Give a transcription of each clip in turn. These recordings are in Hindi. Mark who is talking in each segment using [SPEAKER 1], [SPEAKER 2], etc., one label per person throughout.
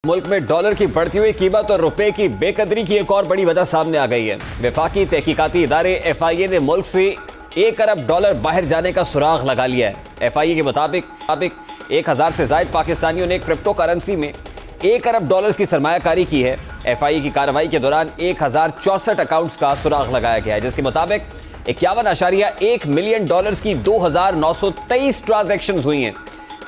[SPEAKER 1] मुल्क में डॉलर की बढ़ती हुई कीमत और रुपए की बेकदरी की एक और बड़ी वजह सामने आ गई है। वफाकी तहकीकाती इदारे FIA ने मुल्क से 1 अरब डॉलर बाहर जाने का सुराग लगा लिया है। FIA के मुताबिक 1000 से ज्यादा पाकिस्तानियों ने क्रिप्टो करेंसी में 1 अरब डॉलर्स की सरमायाकारी की है। FIA की कार्रवाई के दौरान 1064 अकाउंट्स का सुराग लगाया गया है, जिसके मुताबिक 51.1 मिलियन डॉलर्स की 2923 ट्रांजैक्शंस हुई हैं।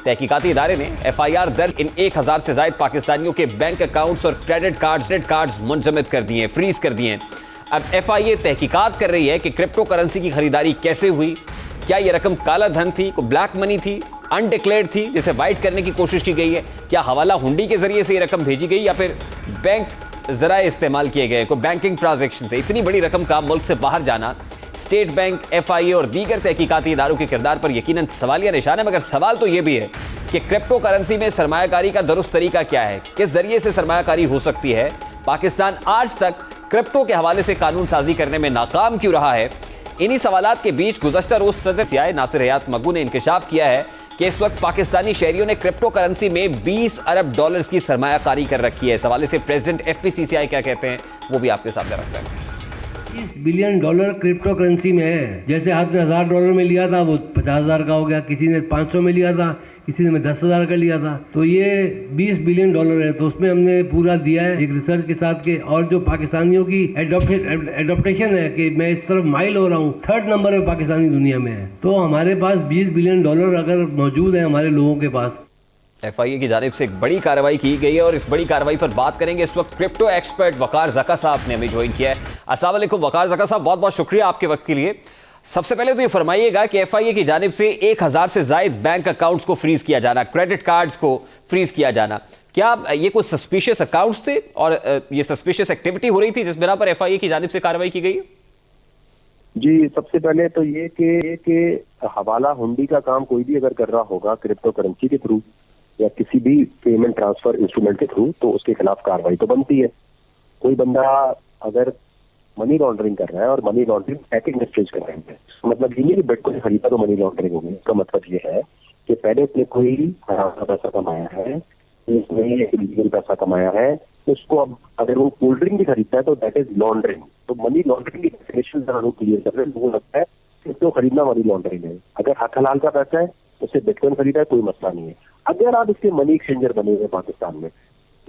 [SPEAKER 1] तहकीकाती इदारे ने FIR दर्ज इन 1000 से ज्यादा पाकिस्तानियों के बैंक अकाउंट्स और क्रेडिट कार्ड्स मुंजमद कर दिए हैं, फ्रीज कर दिए हैं। अब FIA तहकीकात कर रही है कि क्रिप्टो करेंसी की खरीदारी कैसे हुई, क्या यह रकम काला धन थी, कोई ब्लैक मनी थी, अनडिक्लेयर्ड थी जिसे वाइट करने की कोशिश की गई है, क्या हवाला हुंडी के जरिए से ये रकम भेजी गई या फिर बैंक जराए इस्तेमाल किए गए, कोई बैंकिंग ट्रांजेक्शन से इतनी बड़ी रकम का मुल्क से बाहर जाना स्टेट बैंक, FIA और दीगर तहकीकाती इदारों के किरदार पर यकीनन सवालिया निशान है। मगर सवाल तो यह भी है कि क्रिप्टो करेंसी में सरमायाकारी का दुरुस्त तरीका क्या है, किस जरिए से सरमायाकारी हो सकती है। पाकिस्तान आज तक क्रिप्टो के हवाले से कानून साजी करने में नाकाम क्यों रहा है। इन्हीं सवालात के बीच गुज़श्ता रोज सदर सियाए नासिर हयात मग्गू ने इंकशाफ किया है कि इस वक्त पाकिस्तानी शहरियों ने क्रिप्टो करेंसी में 20 अरब डॉलर्स की सरमायाकारी कर रखी है। इस हवाले से प्रेसिडेंट FPCCI क्या कहते हैं वो भी आपके सामने रखते हैं।
[SPEAKER 2] $20 बिलियन क्रिप्टो करेंसी में है। जैसे आपने $1000 में लिया था वो 50,000 का हो गया, किसी ने 500 में लिया था, किसी ने 10,000 का लिया था, तो ये $20 बिलियन है। तो उसमें हमने पूरा दिया है एक रिसर्च के साथ के, और जो पाकिस्तानियों की एडोप्टेशन है कि मैं इस तरफ माइल हो रहा हूँ, 3rd नंबर में पाकिस्तानी दुनिया में है। तो हमारे पास $20 बिलियन अगर मौजूद है हमारे लोगों के पास।
[SPEAKER 1] FIA की जानिब से एक बड़ी कार्रवाई की गई है और इस बड़ी कार्रवाई पर बात करेंगे। इस वक्त क्रिप्टो एक्सपर्ट वकार ज़का साहब ने हमें ज्वाइन किया है। अस्सलाम वालेकुम वकार ज़का साहब, बहुत बहुत शुक्रिया आपके वक्त के लिए। सबसे पहले तो ये फरमाइएगा कि FIA की जानिब से 1000 से ज्यादा बैंक अकाउंट्स को फ्रीज किया जाना, क्रेडिट कार्ड्स को फ्रीज किया जाना, क्या ये कुछ सस्पिशियस अकाउंट्स थे और ये सस्पिशियस एक्टिविटी हो रही थी जिस बिना पर FIA की जानिब से कार्रवाई की गई है?
[SPEAKER 3] जी, सबसे पहले तो ये कि हवाला हुंडी का काम कोई भी अगर कर रहा होगा क्रिप्टो करेंसी के थ्रू या किसी भी पेमेंट ट्रांसफर इंस्ट्रूमेंट के थ्रू, तो उसके खिलाफ कार्रवाई तो बनती है। कोई बंदा अगर मनी लॉन्ड्रिंग कर रहा है और मनी लॉन्ड्रिंग पैकेज एक्सचेंज कर रहे हैं, मतलब ये नहीं कि बिटकॉइन खरीदा तो मनी लॉन्ड्रिंग होगी। इसका मतलब ये है कि पहले उसने कोई हराम का पैसा कमाया है, इसने इलीगल पैसा कमाया है, तो उसको अब अगर वो कोल्ड ड्रिंक भी खरीदता है तो दैट इज लॉन्ड्रिंग। तो मनी लॉन्ड्रिंग की डेफिनेशन जरा लोग क्लियर कर रहे हैं। लोगों लगता है कि तो खरीदना मनी लॉन्ड्रिंग है। अगर हक हलाल का पैसा है, उससे बिटकॉइन खरीदा है, कोई मसला नहीं है। अगर आप इसके मनी एक्सचेंजर बने हुए पाकिस्तान में,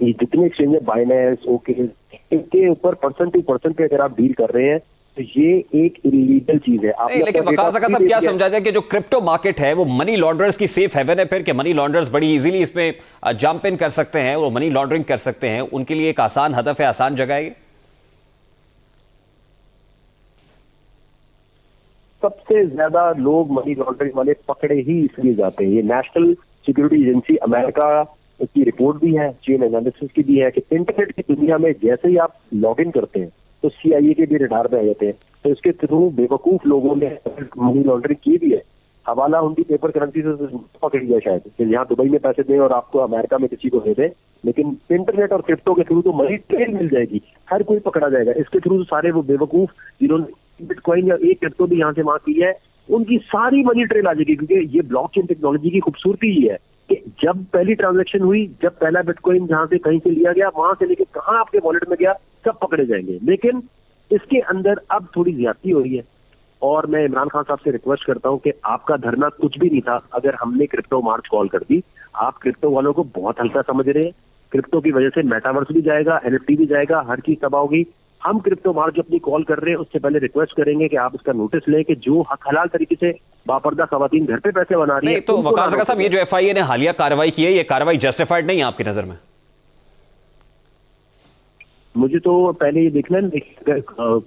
[SPEAKER 3] ये जितने एक्सचेंजर बाइनेंस, ओके, इनके ऊपर पर्सन टू पर्सन पे अगर आप डील कर रहे हैं तो ये एक इलीगल चीज है।
[SPEAKER 1] लेकिन वकार ज़का साहब क्या समझा जाए कि जो क्रिप्टो मार्केट है वो मनी लॉन्ड्रर्स की सेफ हेवन है फिर, कि मनी लॉन्ड्रर्स बड़ी इजीली इसमें जंप इन कर सकते हैं, वो मनी लॉन्ड्रिंग कर सकते हैं, उनके लिए एक आसान हदफ है, आसान जगह है?
[SPEAKER 3] सबसे ज्यादा लोग मनी लॉन्ड्रिंग वाले पकड़े ही इसलिए जाते हैं। ये नेशनल सिक्योरिटी एजेंसी अमेरिका की रिपोर्ट भी है, चेन एनालिसिस की भी है, कि इंटरनेट की दुनिया में जैसे ही आप लॉग इन करते हैं तो CIA के भी रडार में आ जाते हैं। तो इसके थ्रू बेवकूफ लोगों ने मनी लॉन्ड्रिंग की भी है। हवाला हुंडी पेपर करेंसी से पकड़ी जाए शायद, कि यहाँ दुबई में पैसे दें और आपको अमेरिका में किसी को दे दें, लेकिन इंटरनेट और क्रिप्टो के थ्रू तो मनी ट्रेल मिल जाएगी, हर कोई पकड़ा जाएगा। इसके थ्रू सारे वो बेवकूफ जिन्होंने बिटकॉइन या एक क्रिप्टो भी यहाँ से वहां की है, उनकी सारी मनी ट्रेल आ जाएगी। क्योंकि ये ब्लॉकचेन टेक्नोलॉजी की खूबसूरती ही है कि जब पहली ट्रांजैक्शन हुई, जब पहला बिटकॉइन जहां से कहीं से लिया गया, वहां से लेके कहां आपके वॉलेट में गया, सब पकड़े जाएंगे। लेकिन इसके अंदर अब थोड़ी ज्यादती हो रही है और मैं इमरान खान साहब से रिक्वेस्ट करता हूं कि आपका धरना कुछ भी नहीं था अगर हमने क्रिप्टो मार्च कॉल कर दी। आप क्रिप्टो वालों को बहुत हल्का समझ रहे हैं। क्रिप्टो की वजह से मेटावर्स भी जाएगा, NFT भी जाएगा, हर चीज तबाह होगी। हम क्रिप्टो मार्च जो अपनी कॉल कर रहे हैं उससे पहले रिक्वेस्ट करेंगे कि आप इसका नोटिस लें कि जो हक हलाल तरीके से बापर्दा खवातीन घर पे पैसे बना रही है।
[SPEAKER 1] तो वकार ज़का साहब, ये जो FIA ने हालिया कार्रवाई की है, ये कार्रवाई जस्टिफाइड नहीं है आपकी नजर में?
[SPEAKER 3] मुझे तो पहले ये देखना है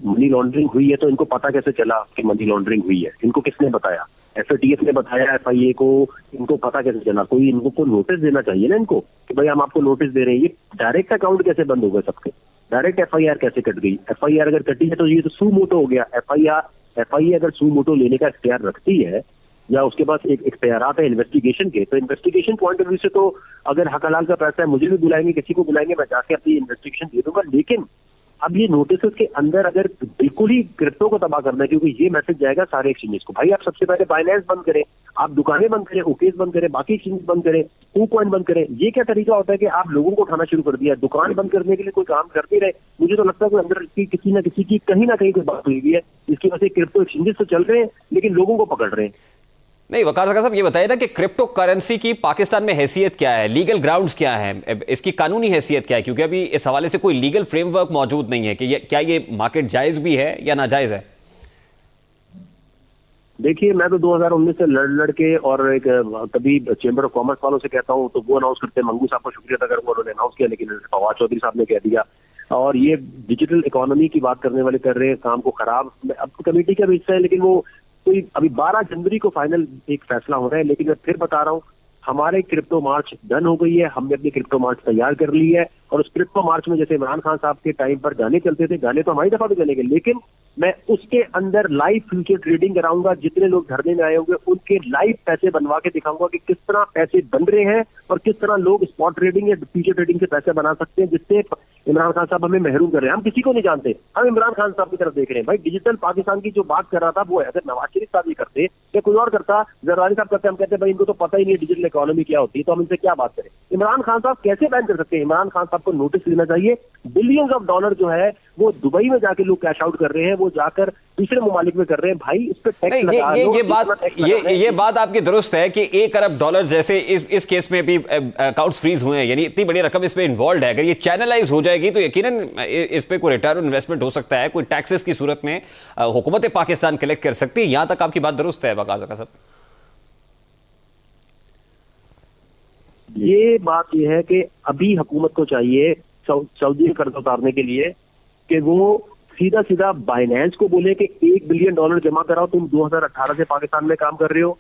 [SPEAKER 3] मनी लॉन्ड्रिंग हुई है तो इनको पता कैसे चला कि मनी लॉन्ड्रिंग हुई है? इनको किसने बताया? FATF ने बताया FIA को? इनको पता कैसे चला? कोई इनको नोटिस देना चाहिए ना इनको कि भाई हम आपको नोटिस दे रहे हैं। ये डायरेक्ट अकाउंट कैसे बंद हो गए सबके? डायरेक्ट FIR कैसे कट गई? FIR अगर कटी है तो ये तो सू मोटो हो गया। FIA अगर सू मोटो लेने का इख्तियार रखती है या उसके पास एक इख्तियारात है इन्वेस्टिगेशन के, तो इन्वेस्टिगेशन पॉइंट ऑफ व्यू से तो अगर हक हलाल का पैसा है, मुझे भी बुलाएंगे, किसी को बुलाएंगे, मैं जाके अपनी इन्वेस्टिगेशन दे दूंगा। लेकिन अब ये नोटिस के अंदर अगर बिल्कुल ही क्रिप्टो को तबाह करना है, क्योंकि ये मैसेज जाएगा सारे एक्सचेंजेस को, भाई आप सबसे पहले बाइनेंस बंद करें, आप दुकानें बंद करें, ओकेस बंद करें, बाकी एक्सचेंज बंद करें, KuCoin बंद करें। ये क्या तरीका होता है कि आप लोगों को उठाना शुरू कर दिया? दुकान बंद करने के लिए कोई काम करते रहे। मुझे तो लगता है कि अंदर की किसी ना किसी की कहीं ना कहीं कोई बात हुई है, इसकी वजह से क्रिप्टो एक्सचेंजेस तो चल रहे हैं लेकिन लोगों को पकड़ रहे हैं।
[SPEAKER 1] नहीं, वकार ज़का साहब ये बताइए ना कि क्रिप्टो करेंसी की पाकिस्तान में हैसियत क्या है, लीगल ग्राउंड्स क्या है, इसकी कानूनी हैसियत क्या है? क्योंकि अभी इस हवाले से कोई लीगल फ्रेमवर्क मौजूद नहीं है कि क्या ये मार्केट जायज भी है या नाजायज है।
[SPEAKER 3] देखिए, मैं तो 2019 से लड़ के और एक कभी चेंबर ऑफ कॉमर्स वालों से कहता हूं तो वो अनाउंस करते हैं, मंगू साहब को शुक्रिया अदा करूंगा, उन्होंने अनाउंस किया, लेकिन फवाद चौधरी साहब ने कह दिया। और ये डिजिटल इकोनॉमी की बात करने वाले कर रहे हैं काम को खराब। अब कमेटी का भी हिस्सा है, लेकिन वो कोई अभी 12 जनवरी को फाइनल एक फैसला हो रहा है। लेकिन मैं फिर बता रहा हूँ, हमारे क्रिप्टो मार्च डन हो गई है, हमने अपनी क्रिप्टो मार्च तैयार कर ली है। और उस क्रिप्टो मार्च में जैसे इमरान खान साहब के टाइम पर गाने चलते थे, गाने तो हमारी दफा भी चलेंगे, लेकिन मैं उसके अंदर लाइव फ्यूचर ट्रेडिंग कराऊंगा। जितने लोग धरने में आए होंगे उनके लाइव पैसे बनवा के दिखाऊंगा कि किस तरह पैसे बन रहे हैं और किस तरह लोग स्पॉट ट्रेडिंग या फ्यूचर ट्रेडिंग से पैसे बना सकते हैं, जिससे इमरान खान साहब हमें महरूम कर रहे हैं। हम किसी को नहीं जानते, हम इमरान खान साहब की तरफ देख रहे हैं। भाई, डिजिटल पाकिस्तान की जो बात कर रहा था वो है, अगर नवाज शरीफ साहब ये करते या कोई और करता, जरदारी साहब करते, हम कहते भाई इनको तो पता ही नहीं डिजिटल इकोनॉमी क्या होती है, तो हम इनसे क्या बात करें। इमरान खान साहब कैसे बैन कर सकते हैं? इमरान खान साहब को नोटिस लेना चाहिए। बिलियंस ऑफ डॉलर जो है वो दुबई में जाके लोग कैश आउट कर रहे हैं, वो जाकर दूसरे ममालिक में कर रहे हैं। भाई, इस पे टैक्स लगा लो।
[SPEAKER 1] ये बात आपकी दुरुस्त है कि 1 अरब डॉलर जैसे इस केस में भी अकाउंट्स फ्रीज हुए हैं, यानी इतनी बड़ी रकम इसमें इन्वॉल्व है। अगर ये चैनलाइज हो जाएगी तो यकीनन इस पे कोई रिटर्न ऑन इन्वेस्टमेंट हो सकता है, कोई टैक्सेस की सूरत में हुकूमत पाकिस्तान कलेक्ट कर सकती है। यहां तक आपकी बात दुरुस्त है वकार ज़का साहब।
[SPEAKER 3] ये बात यह है कि अभी हुकूमत को चाहिए सऊदी कर्ज उतारने के लिए कि वो सीधा सीधा बाइनेंस को बोले कि $1 बिलियन जमा कराओ, तुम 2018 से पाकिस्तान में काम कर रहे हो।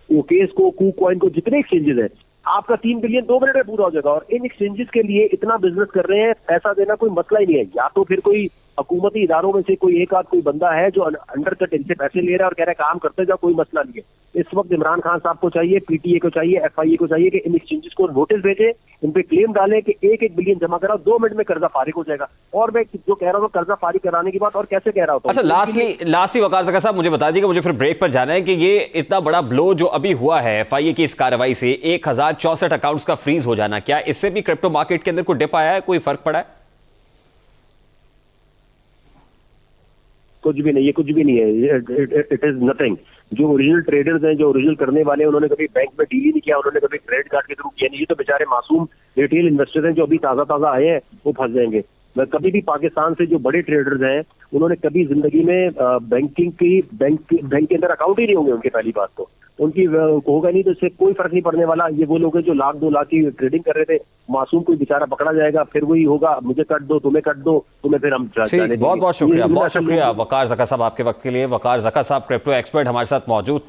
[SPEAKER 3] ओकेस को, KuCoin को, जितने एक्सचेंजेस हैं, आपका 3 बिलियन 2 मिनट में पूरा हो जाएगा। और इन एक्सचेंजेस के लिए इतना बिजनेस कर रहे हैं, पैसा देना कोई मसला ही नहीं है। या तो फिर कोई हुकूमती इदारों में से कोई एक आध कोई बंदा है जो अंडरकट इनसे पैसे ले रहा है और कह रहा है काम करते जाओ, कोई मसला नहीं है। इस वक्त इमरान खान साहब को चाहिए, PTA को चाहिए, FIA को चाहिए कि इन एक्सचेंजेस को नोटिस भेजे, इन पे क्लेम डालें कि 1-1 बिलियन जमा कराओ, 2 मिनट में कर्जा फारिग हो जाएगा। और मैं जो कह रहा हूँ कर्जा फारिग कराने की बात और कैसे कह रहा हूँ।
[SPEAKER 1] अच्छा, लास्टली वकार ज़का साहब मुझे बता दीजिएगा, मुझे फिर ब्रेक पर जाना है, कि ये इतना बड़ा ब्लो जो अभी हुआ है FIA की इस कार्रवाई से, 1064 अकाउंट्स का फ्रीज हो जाना, क्या इससे भी क्रिप्टो मार्केट के अंदर कोई डिप आया है, कोई फर्क पड़ा है?
[SPEAKER 3] कुछ भी नहीं, ये कुछ भी नहीं है। It is nothing. जो ओरिजिनल ट्रेडर्स हैं, जो ओरिजिनल करने वाले हैं, उन्होंने कभी बैंक में डील ही नहीं किया, उन्होंने कभी क्रेडिट कार्ड के थ्रू किया नहीं। ये तो बेचारे मासूम रिटेल इन्वेस्टर्स हैं जो अभी ताजा आए हैं, वो फंस जाएंगे। कभी भी पाकिस्तान से जो बड़े ट्रेडर्स हैं उन्होंने कभी जिंदगी में बैंक के अंदर अकाउंट ही नहीं होंगे उनके। पहली बात तो उनकी होगा नहीं, तो इससे कोई फर्क नहीं पड़ने वाला। ये वो लोग हैं जो 1-2 लाख की ट्रेडिंग कर रहे थे। मासूम कोई बेचारा पकड़ा जाएगा, फिर वही होगा, मुझे कट दो, तुम्हें कट दो, तुम्हें फिर हम
[SPEAKER 1] बहुत शुक्रिया वकार ज़का साहब आपके वक्त के लिए। वकार ज़का साहब क्रिप्टो एक्सपर्ट हमारे साथ मौजूद थे।